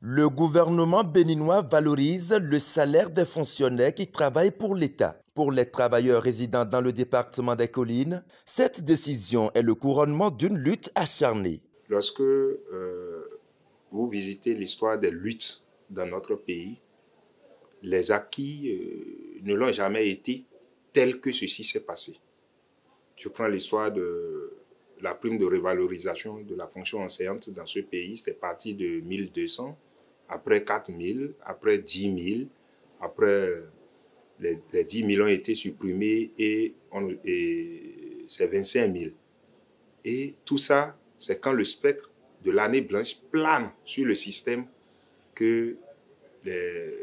Le gouvernement béninois valorise le salaire des fonctionnaires qui travaillent pour l'État. Pour les travailleurs résidant dans le département des Collines, cette décision est le couronnement d'une lutte acharnée. Lorsque vous visitez l'histoire des luttes dans notre pays, les acquis ne l'ont jamais été tel que ceci s'est passé. Je prends l'histoire de la prime de revalorisation de la fonction enseignante dans ce pays. C'est parti de 1200, après 4000, après 10 000, après les 10 000 ont été supprimés et c'est 25 000. Et tout ça, c'est quand le spectre de l'année blanche plane sur le système que le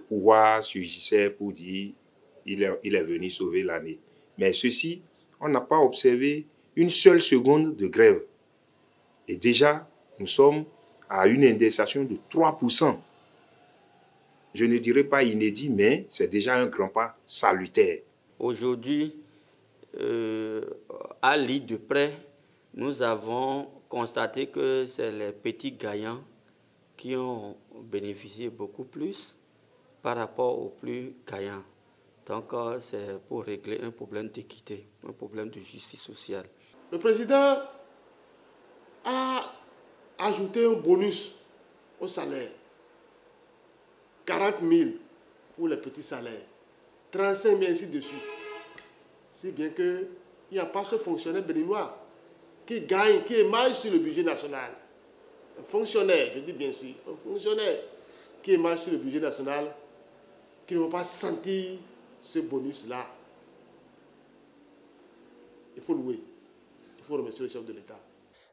pouvoir surgissait pour dire il est venu sauver l'année. Mais ceci, on n'a pas observé une seule seconde de grève. Et déjà, nous sommes à une indexation de 3%. Je ne dirais pas inédit, mais c'est déjà un grand pas salutaire. Aujourd'hui, à l'île de près, nous avons constaté que c'est les petits gagnants qui ont bénéficié beaucoup plus par rapport aux plus gagnants. Donc, c'est pour régler un problème d'équité, un problème de justice sociale. Le président a ajouté un bonus au salaire. 40 000 pour les petits salaires, 35 000 ainsi de suite. Si bien qu'il n'y a pas ce fonctionnaire béninois qui gagne, qui émarge sur le budget national. Un fonctionnaire, je dis bien sûr, un fonctionnaire qui émarge sur le budget national, qui ne va pas sentir ce bonus-là. Il faut louer, il faut remercier le chef de l'État.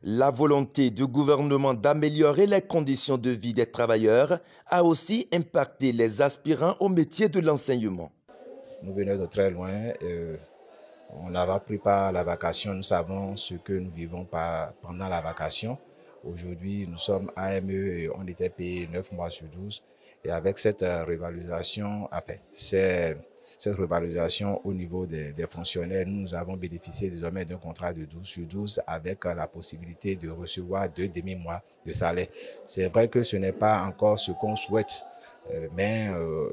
La volonté du gouvernement d'améliorer les conditions de vie des travailleurs a aussi impacté les aspirants au métier de l'enseignement. Nous venons de très loin. On n'a pris pas la vacation. Nous savons ce que nous vivons pendant la vacation. Aujourd'hui, nous sommes AME et on était payé 9 mois sur 12. Et avec cette revalorisation, cette revalorisation au niveau des fonctionnaires, nous avons bénéficié désormais d'un contrat de 12 sur 12 avec la possibilité de recevoir 2 demi-mois de salaire. C'est vrai que ce n'est pas encore ce qu'on souhaite, mais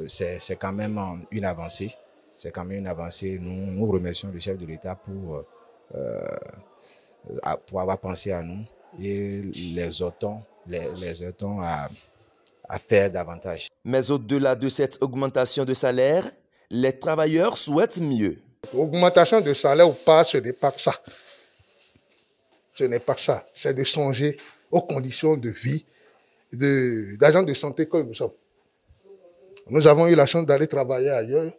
c'est quand même une avancée. C'est quand même une avancée. Nous remercions le chef de l'État pour avoir pensé à nous et les exhortons à faire davantage. Mais au-delà de cette augmentation de salaire, les travailleurs souhaitent mieux. L'augmentation de salaire ou pas, ce n'est pas ça. Ce n'est pas ça. C'est de songer aux conditions de vie d'agents de santé que nous sommes. Nous avons eu la chance d'aller travailler ailleurs,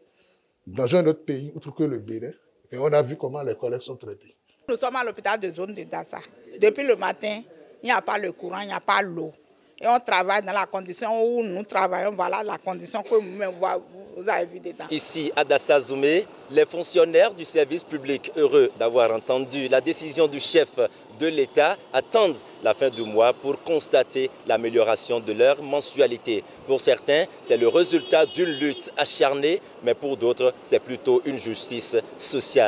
dans un autre pays, autre que le Bénin, et on a vu comment les collègues sont traités. Nous sommes à l'hôpital de zone de Dassa. Depuis le matin, il n'y a pas le courant, il n'y a pas l'eau. Et on travaille dans la condition où nous travaillons, voilà la condition que vous avez vue dedans. Ici, à Dassa-Zoumé, les fonctionnaires du service public, heureux d'avoir entendu la décision du chef de l'État, attendent la fin du mois pour constater l'amélioration de leur mensualité. Pour certains, c'est le résultat d'une lutte acharnée, mais pour d'autres, c'est plutôt une justice sociale.